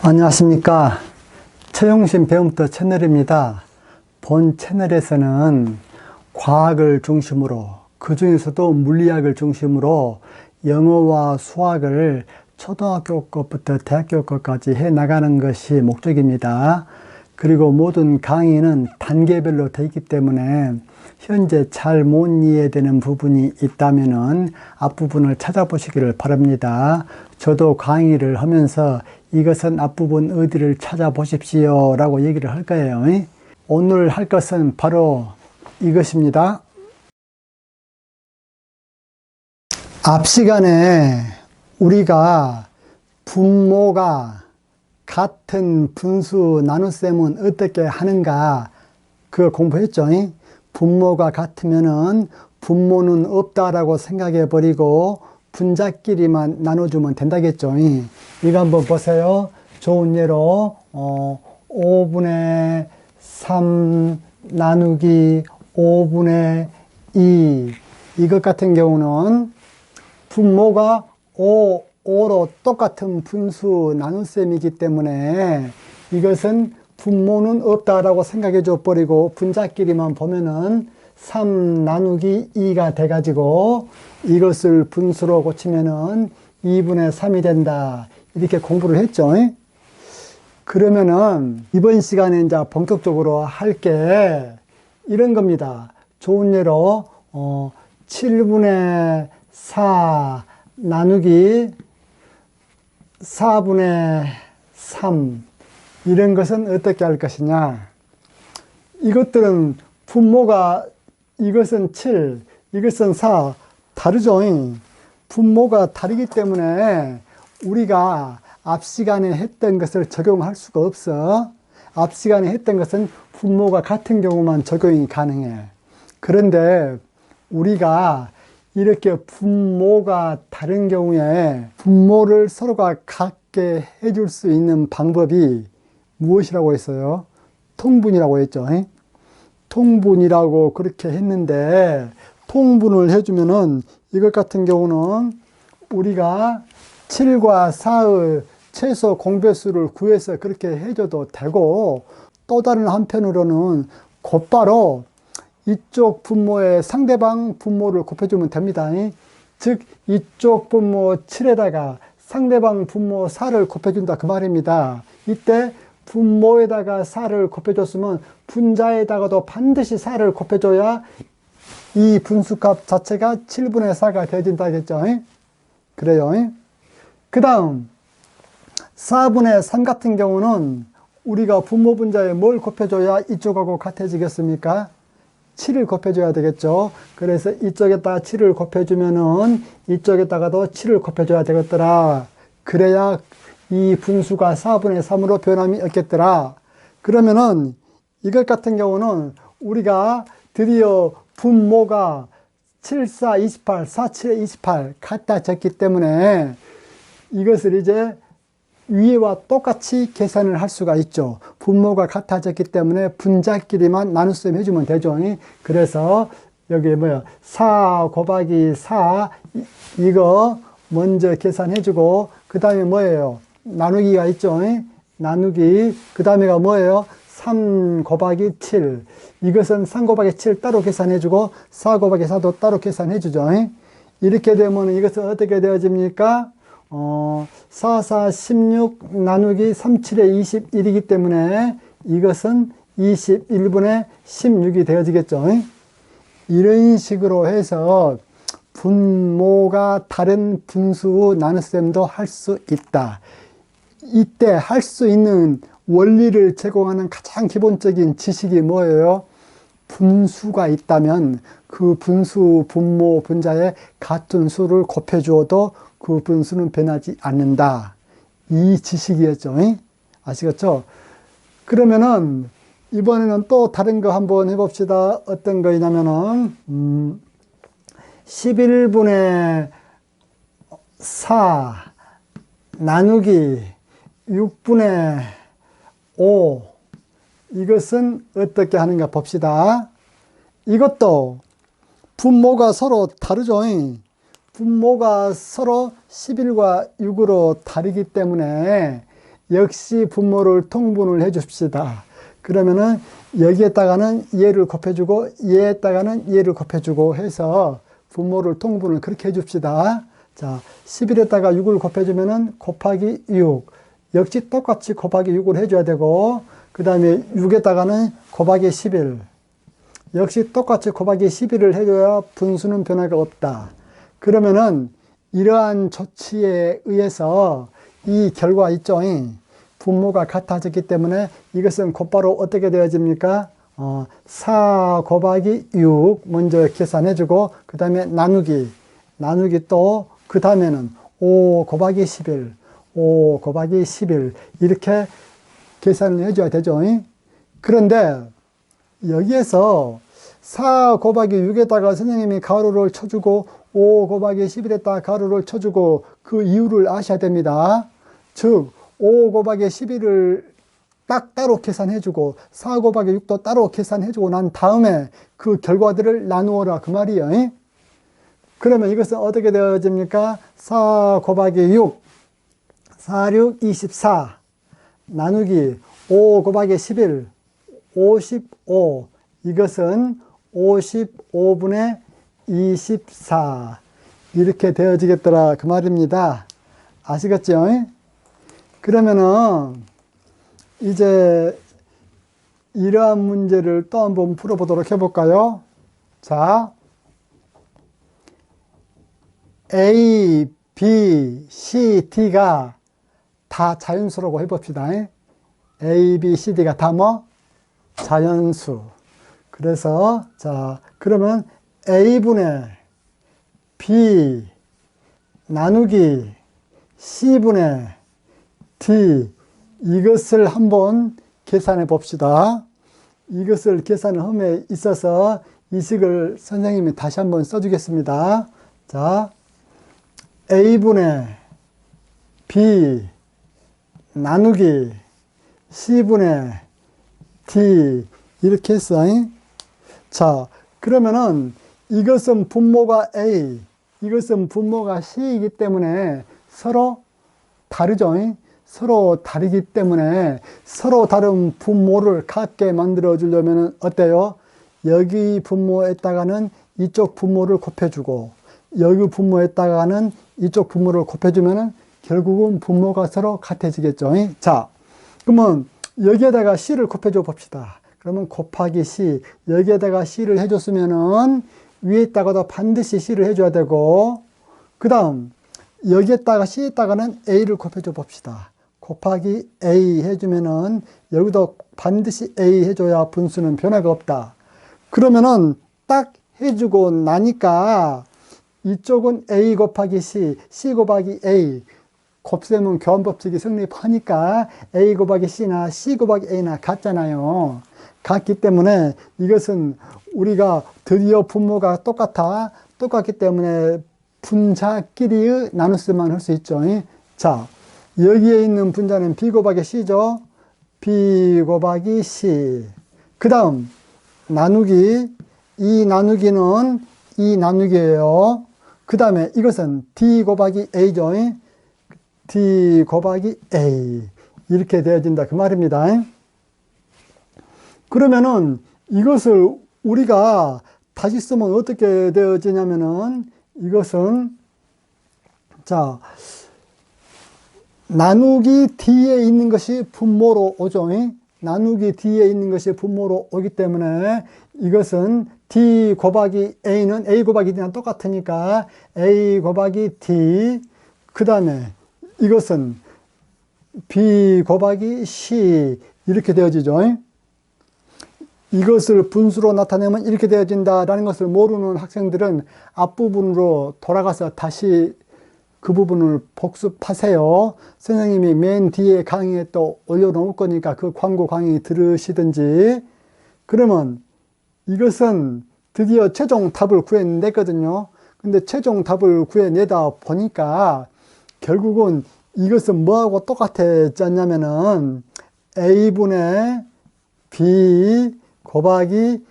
안녕하십니까. 최용신 배움터 채널입니다. 본 채널에서는 과학을 중심으로, 그 중에서도 물리학을 중심으로 영어와 수학을 초등학교 것부터 대학교 것까지 해 나가는 것이 목적입니다. 그리고 모든 강의는 단계별로 되어 있기 때문에 현재 잘 못 이해되는 부분이 있다면 앞부분을 찾아보시기를 바랍니다. 저도 강의를 하면서 이것은 앞부분 어디를 찾아보십시오 라고 얘기를 할 거예요. 오늘 할 것은 바로 이것입니다. 앞 시간에 우리가 분모가 같은 분수 나눗셈은 어떻게 하는가 그걸 공부했죠. 분모가 같으면은 분모는 없다라고 생각해 버리고 분자끼리만 나눠주면 된다겠죠. 이거 한번 보세요. 좋은 예로 5분의 3 나누기 5분의 2 이것 같은 경우는 분모가 5로 똑같은 분수 나눗셈이기 때문에 이것은 분모는 없다라고 생각해 줘 버리고 분자끼리만 보면은 3 나누기 2가 돼 가지고 이것을 분수로 고치면은 2분의 3이 된다. 이렇게 공부를 했죠. 그러면은 이번 시간에 이제 본격적으로 할 게 이런 겁니다. 좋은 예로 7분의 4 나누기 4분의 3 이런 것은 어떻게 할 것이냐. 이것들은 분모가 이것은 7, 이것은 4 다르죠. 분모가 다르기 때문에 우리가 앞 시간에 했던 것을 적용할 수가 없어. 앞 시간에 했던 것은 분모가 같은 경우만 적용이 가능해. 그런데 우리가 이렇게 분모가 다른 경우에 분모를 서로가 같게 해줄 수 있는 방법이 무엇이라고 했어요? 통분이라고 했죠. 통분이라고 그렇게 했는데 통분을 해주면은 이것 같은 경우는 우리가 7과 4의 최소 공배수를 구해서 그렇게 해줘도 되고 또 다른 한편으로는 곧바로 이쪽 분모의 상대방 분모를 곱해주면 됩니다. 즉 이쪽 분모 7에다가 상대방 분모 4를 곱해준다 그 말입니다. 이때 분모에다가 4를 곱해줬으면 분자에다가도 반드시 4를 곱해줘야 이 분수값 자체가 7분의 4가 되어진다겠죠. 그래요. 그 다음 4분의 3 같은 경우는 우리가 분모 분자에 뭘 곱해줘야 이쪽하고 같아지겠습니까? 7을 곱해줘야 되겠죠. 그래서 이쪽에다가 7을 곱해주면은 이쪽에다가도 7을 곱해줘야 되겠더라. 그래야 이 분수가 4분의 3으로 변함이 없겠더라. 그러면은 이것 같은 경우는 우리가 드디어 분모가 7, 4, 28, 4, 7, 28 같아졌기 때문에 이것을 이제 위에와 똑같이 계산을 할 수가 있죠. 분모가 같아졌기 때문에 분자끼리만 나눗셈 해주면 되죠. 그래서 여기 뭐야 4 곱하기 4 이거 먼저 계산해주고 그 다음에 뭐예요? 나누기가 있죠. 나누기 그 다음에가 뭐예요? 3 곱하기 7 이것은 3 곱하기 7 따로 계산해주고 4 곱하기 4도 따로 계산해주죠. 이렇게 되면 이것은 어떻게 되어집니까? 4, 4, 16 나누기 3, 7에 21이기 때문에 이것은 21분의 16이 되어지겠죠. 이런 식으로 해서 분모가 다른 분수 나눗셈도 할 수 있다. 이때 할 수 있는 원리를 제공하는 가장 기본적인 지식이 뭐예요? 분수가 있다면 그 분수, 분모, 분자에 같은 수를 곱해주어도 그 분수는 변하지 않는다. 이 지식이었죠. 아시겠죠? 그러면은 이번에는 또 다른 거 한번 해봅시다. 어떤 거냐면은 11분의 4 나누기 6분의 5 이것은 어떻게 하는가 봅시다. 이것도 분모가 서로 다르죠. 분모가 서로 11과 6으로 다르기 때문에 역시 분모를 통분을 해 줍시다. 그러면은 여기에다가는 얘를 곱해주고 얘에다가는 얘를 곱해주고 해서 분모를 통분을 그렇게 해 줍시다. 자, 11에다가 6을 곱해주면은 곱하기 6. 역시 똑같이 곱하기 6을 해줘야 되고, 그 다음에 6에다가는 곱하기 11. 역시 똑같이 곱하기 11을 해줘야 분수는 변화가 없다. 그러면은 이러한 조치에 의해서 이 결과 있죠. 분모가 같아졌기 때문에 이것은 곧바로 어떻게 되어집니까? 4 곱하기 6 먼저 계산해주고, 그 다음에 나누기 또, 그 다음에는 5 곱하기 11, 5 곱하기 11 이렇게 계산을 해줘야 되죠. 그런데 여기에서 4 곱하기 6에다가 선생님이 가로를 쳐주고 5 곱하기 11에다가 가로를 쳐주고 그 이유를 아셔야 됩니다. 즉 5 곱하기 11을 딱 따로 계산해주고 4 곱하기 6도 따로 계산해주고 난 다음에 그 결과들을 나누어라 그 말이에요. 그러면 이것은 어떻게 되어집니까? 4 곱하기 6, 4, 6, 24 나누기 5 곱하기 11, 55 이것은 55분의 24 이렇게 되어지겠더라 그 말입니다. 아시겠죠? 그러면은 이제 이러한 문제를 또 한번 풀어보도록 해볼까요? 자, A, B, C, D가 다 자연수라고 해봅시다. A, B, C, D가 다 뭐? 자연수. 그래서 자 그러면 A분의 B 나누기 C분의 D 이것을 한번 계산해 봅시다. 이것을 계산함에 있어서 이 식을 선생님이 다시 한번 써주겠습니다. 자, A분의 B 나누기 C분의 D 이렇게 했어. 자, 그러면은 이것은 분모가 A, 이것은 분모가 C이기 때문에 서로 다르죠. 서로 다르기 때문에 서로 다른 분모를 같게 만들어 주려면 어때요? 여기 분모에다가는 이쪽 분모를 곱해주고 여기 분모에다가는 이쪽 분모를 곱해주면 결국은 분모가 서로 같아지겠죠. 자, 그러면 여기에다가 C를 곱해줘 봅시다. 그러면 곱하기 C, 여기에다가 C를 해줬으면은 위에다가도 반드시 C를 해줘야 되고, 그 다음 여기에다가 C에다가는 A를 곱해줘 봅시다. 곱하기 A 해주면은 여기도 반드시 A 해줘야 분수는 변화가 없다. 그러면은 딱 해주고 나니까 이쪽은 A 곱하기 C, C 곱하기 A, 곱셈은 교환법칙이 성립하니까 A 곱하기 C나 C 곱하기 A나 같잖아요. 같기 때문에 이것은 우리가 드디어 분모가 똑같기 때문에 분자끼리의 나눗셈만 할 수 있죠. 자, 여기에 있는 분자는 B 곱하기 C죠. B 곱하기 C. 그 다음 나누기, 이 나누기는 이 나누기예요. 그 다음에 이것은 D 곱하기 A죠. D 곱하기 A 이렇게 되어진다 그 말입니다. 그러면은 이것을 우리가 다시 쓰면 어떻게 되어지냐면은 이것은 자 나누기 D에 있는 것이 분모로 오죠. 나누기 D에 있는 것이 분모로 오기 때문에 이것은 D 곱하기 A는 A 곱하기 D랑 똑같으니까 A 곱하기 D 그 다음에 이것은 B 곱하기 C 이렇게 되어지죠. 이것을 분수로 나타내면 이렇게 되어진다라는 것을 모르는 학생들은 앞부분으로 돌아가서 다시 그 부분을 복습하세요. 선생님이 맨 뒤에 강의에 또 올려놓을 거니까 그 광고 강의 들으시든지. 그러면 이것은 드디어 최종 답을 구해냈거든요. 근데 최종 답을 구해내다 보니까 결국은 이것은 뭐하고 똑같아졌냐면은 A분의 B 곱하기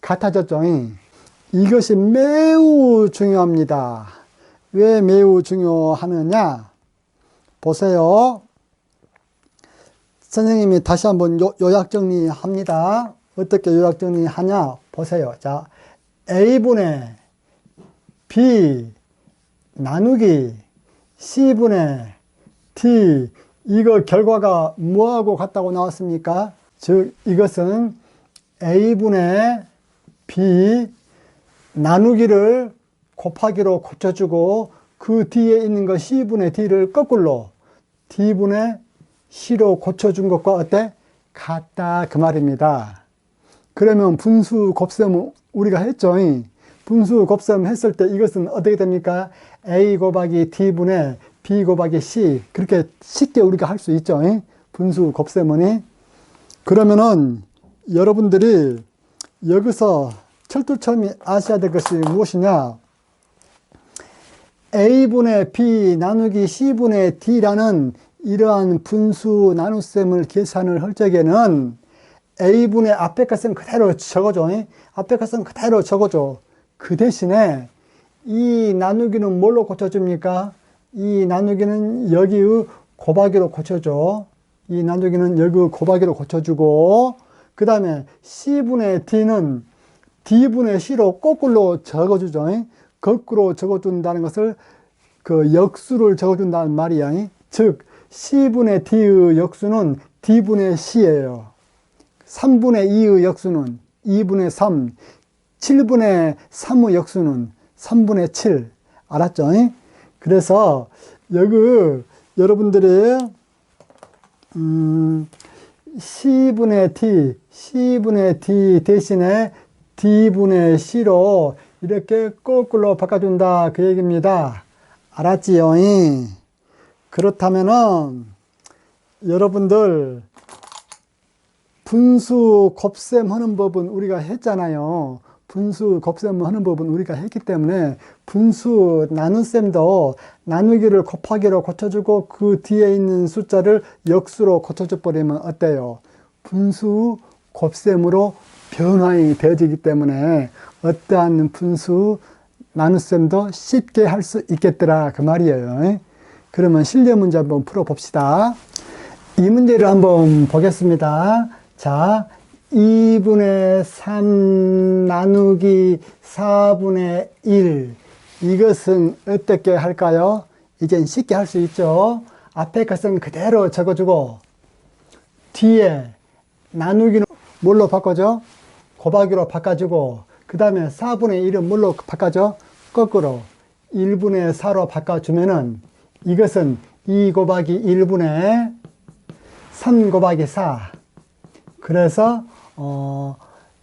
같아졌죠. 이것이 매우 중요합니다. 왜 매우 중요하느냐? 보세요. 선생님이 다시 한번 요약 정리합니다. 어떻게 요약 정리하냐? 보세요. 자, A분의 B 나누기 C분의 D, 이거 결과가 뭐하고 같다고 나왔습니까? 즉 이것은 A분의 B 나누기를 곱하기로 고쳐주고 그 뒤에 있는 거 C분의 D를 거꾸로 D분의 C로 고쳐준 것과 어때? 같다 그 말입니다. 그러면 분수 곱셈 우리가 했죠. 분수 곱셈 했을 때 이것은 어떻게 됩니까? A 곱하기 D분의 B 곱하기 C, 그렇게 쉽게 우리가 할 수 있죠. 분수 곱셈은. 그러면은 여러분들이 여기서 철두철미 아셔야 될 것이 무엇이냐? A분의 B 나누기 C분의 D라는 이러한 분수 나눗셈을 계산을 할 적에는 A분의 앞에 것은 그대로 적어줘. 앞에 것은 그대로 적어줘. 그 대신에 이 나누기는 뭘로 고쳐줍니까? 이 나누기는 여기의 곱하기로 고쳐줘. 이 나누기는 여기의 곱하기로 고쳐주고, 그 다음에 C분의 D는 D분의 C로 거꾸로 적어주죠. 거꾸로 적어준다는 것을 그 역수를 적어준다는 말이야. 즉 C분의 D의 역수는 D분의 C예요. 3분의 2의 역수는 2분의 3, 7분의 3의 역수는 3분의 7. 알았죠? 그래서 여기 여러분들이 C분의 D 대신에 D분의 C로 이렇게 거꾸로 바꿔준다 그 얘기입니다. 알았지요? 그렇다면은 여러분들 분수 곱셈 하는 법은 우리가 했잖아요. 분수 곱셈 하는 법은 우리가 했기 때문에 분수 나눗셈도 나누기를 곱하기로 고쳐주고 그 뒤에 있는 숫자를 역수로 고쳐줘 버리면 어때요? 분수 곱셈으로 변환이 되어지기 때문에 어떠한 분수 나눗셈도 쉽게 할 수 있겠더라 그 말이에요. 그러면 실제 문제 한번 풀어봅시다. 이 문제를 한번 보겠습니다. 자, 2분의 3 나누기 4분의 1, 이것은 어떻게 할까요? 이젠 쉽게 할 수 있죠. 앞에 것은 그대로 적어주고 뒤에 나누기는 뭘로 바꿔줘? 곱하기로 바꿔주고, 그 다음에 4분의 1은 뭘로 바꿔줘? 거꾸로 1분의 4로 바꿔주면은 이것은 2 곱하기 1분의 3 곱하기 4. 그래서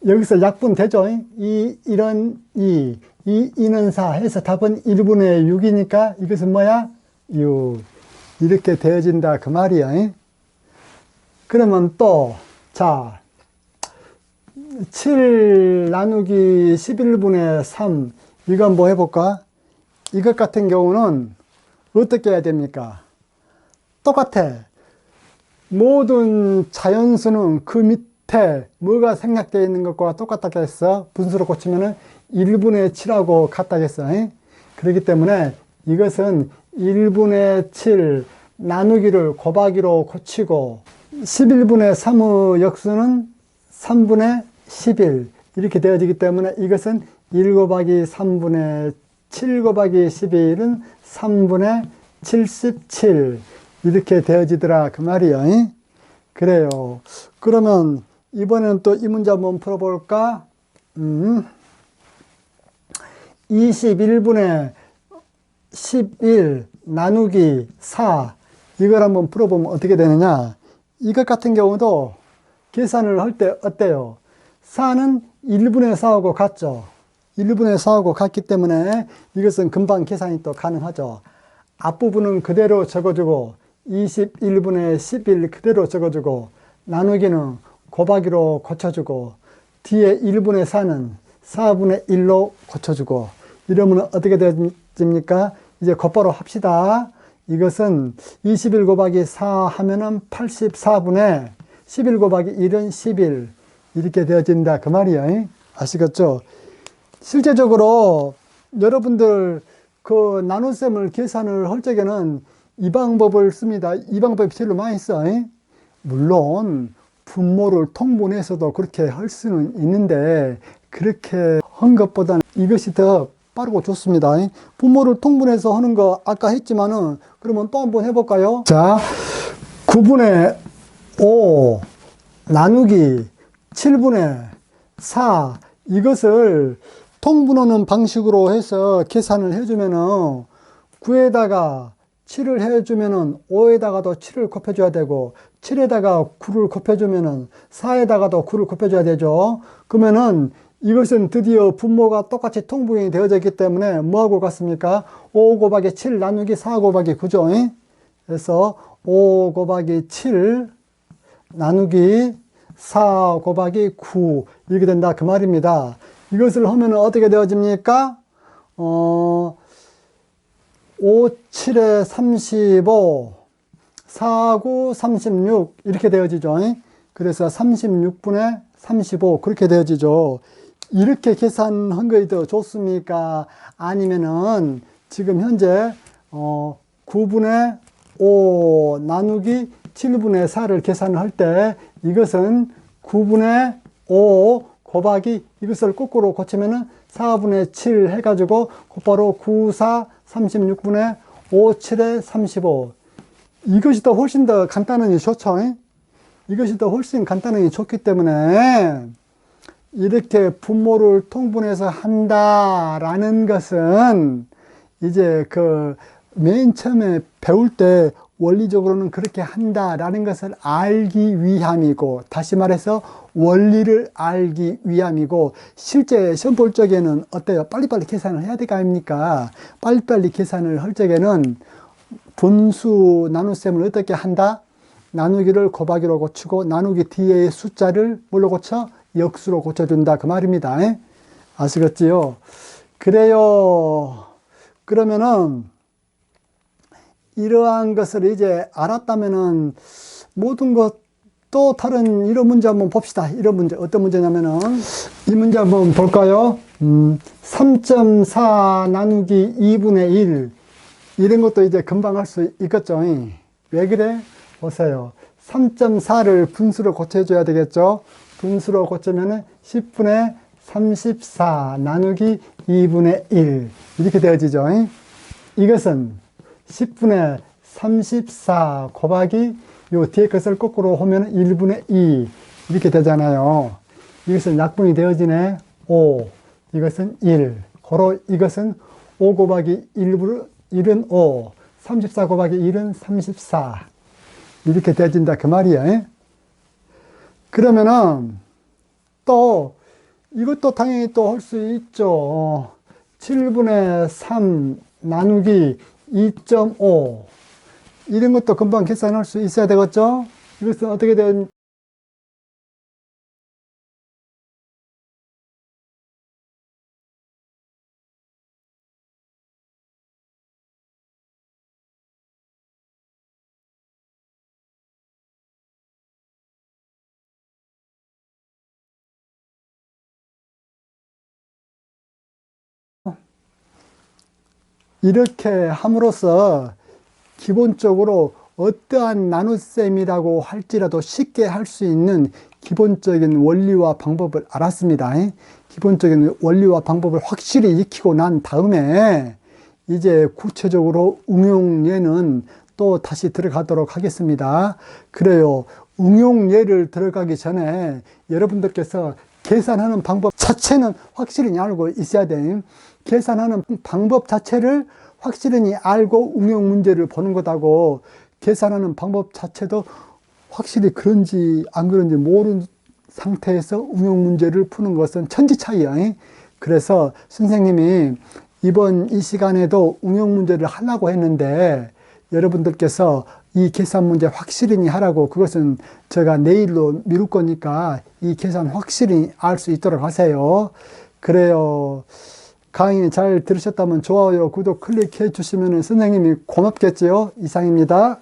여기서 약분 되죠? 이 1은 2, 이 2는 4 해서 답은 1분의 6이니까 이것은 뭐야? 6. 이렇게 되어진다 그 말이야. 그러면 또 자, 7 나누기 11분의 3, 이거 한번 해볼까? 이것 같은 경우는 어떻게 해야 됩니까? 똑같아. 모든 자연수는 그 밑에 뭐가 생략되어 있는 것과 똑같다고 했어. 분수로 고치면은 1분의 7하고 같다고 했어. 그렇기 때문에 이것은 1분의 7 나누기를 곱하기로 고치고 11분의 3의 역수는 3분의 11 이렇게 되어지기 때문에 이것은 1 곱하기 3분의 7 곱하기 11은 3분의 77 이렇게 되어지더라 그 말이에요. 그래요. 그러면 이번에는 또 이 문제 한번 풀어볼까? 21분의 11 나누기 4, 이걸 한번 풀어보면 어떻게 되느냐? 이것 같은 경우도 계산을 할 때 어때요? 4는 1분의 4하고 같죠? 1분의 4하고 같기 때문에 이것은 금방 계산이 또 가능하죠. 앞부분은 그대로 적어주고 21분의 11 그대로 적어주고 나누기는 곱하기로 고쳐주고 뒤에 1분의 4는 4분의 1로 고쳐주고 이러면 어떻게 되집니까? 이제 곧바로 합시다. 이것은 21 곱하기 4 하면은 84분의 11 곱하기 1은 11 이렇게 되어진다 그 말이에요. 아시겠죠? 실제적으로 여러분들 그 나눗셈을 계산을 할 적에는 이 방법을 씁니다. 이 방법이 제일 많이 써. 물론 분모를 통분해서도 그렇게 할 수는 있는데 그렇게 한 것보다는 이것이 더 빠르고 좋습니다. 분모를 통분해서 하는 거 아까 했지만은 그러면 또 한번 해볼까요? 자, 9분의 5 나누기 7분의 4 이것을 통분하는 방식으로 해서 계산을 해주면은 9에다가 7을 해주면은 5에다가도 7을 곱해줘야 되고 7에다가 9를 곱해주면은 4에다가도 9를 곱해줘야 되죠. 그러면은 이것은 드디어 분모가 똑같이 통분이 되어져 있기 때문에 뭐하고 같습니까? 5 곱하기 7 나누기 4 곱하기 9죠. 그래서 5 곱하기 7 나누기 4 곱하기 9 이렇게 된다 그 말입니다. 이것을 하면 어떻게 되어집니까? 5, 7에 35, 4, 9, 36 이렇게 되어지죠. 그래서 36분의 35 그렇게 되어지죠. 이렇게 계산한 것이 더 좋습니까? 아니면은 지금 현재 9분의 5 나누기 7분의 4를 계산할 때 이것은 9분의 5 곱하기 이것을 거꾸로 고치면은 4분의 7 해가지고 곧바로 9, 4, 36분의 5, 7에 35 이것이 더 훨씬 더 간단하니 좋죠. 이것이 더 훨씬 간단하니 좋기 때문에 이렇게 분모를 통분해서 한다라는 것은 이제 그 맨 처음에 배울 때 원리적으로는 그렇게 한다라는 것을 알기 위함이고, 다시 말해서 원리를 알기 위함이고, 실제 시험 볼 적에는 어때요? 빨리빨리 계산을 해야 될 거 아닙니까? 빨리빨리 계산을 할 적에는 분수 나눗셈을 어떻게 한다? 나누기를 곱하기로 고치고 나누기 뒤에 숫자를 뭘로 고쳐? 역수로 고쳐준다 그 말입니다. 아시겠지요? 그래요. 그러면은 이러한 것을 이제 알았다면은 모든 것 또 다른 이런 문제 한번 봅시다. 이런 문제 어떤 문제냐면은 이 문제 한번 볼까요? 3.4 나누기 2분의 1 이런 것도 이제 금방 할 수 있겠죠. 왜 그래? 보세요. 3.4를 분수로 고쳐줘야 되겠죠. 분수로 고치면은 10분의 34 나누기 2분의 1 이렇게 되어지죠. 이것은 10분의 34 곱하기 요 뒤에 것을 거꾸로 하면 1분의 2 이렇게 되잖아요. 이것은 약분이 되어지네. 5 이것은 1 고로 이것은 5 곱하기 1은 5 34 곱하기 1은 34 이렇게 되어진다 그 말이에요. 그러면은 또 이것도 당연히 또 할 수 있죠. 7분의 3 나누기 2.5 이런 것도 금방 계산할 수 있어야 되겠죠. 이것은 어떻게 된 이렇게 함으로써 기본적으로 어떠한 나눗셈이라고 할지라도 쉽게 할 수 있는 기본적인 원리와 방법을 알았습니다. 기본적인 원리와 방법을 확실히 익히고 난 다음에 이제 구체적으로 응용 예는 또 다시 들어가도록 하겠습니다. 그래요. 응용 예를 들어가기 전에 여러분들께서 계산하는 방법 자체는 확실히 알고 있어야 돼요. 계산하는 방법 자체를 확실히 알고 응용 문제를 보는 것하고 계산하는 방법 자체도 확실히 그런지 안 그런지 모르는 상태에서 응용 문제를 푸는 것은 천지 차이야. 그래서 선생님이 이번 이 시간에도 응용 문제를 하려고 했는데 여러분들께서 이 계산 문제 확실히 하라고 그것은 제가 내일로 미룰 거니까 이 계산 확실히 알 수 있도록 하세요. 그래요. 강의 잘 들으셨다면 좋아요, 구독 클릭해 주시면 선생님이 고맙겠지요. 이상입니다.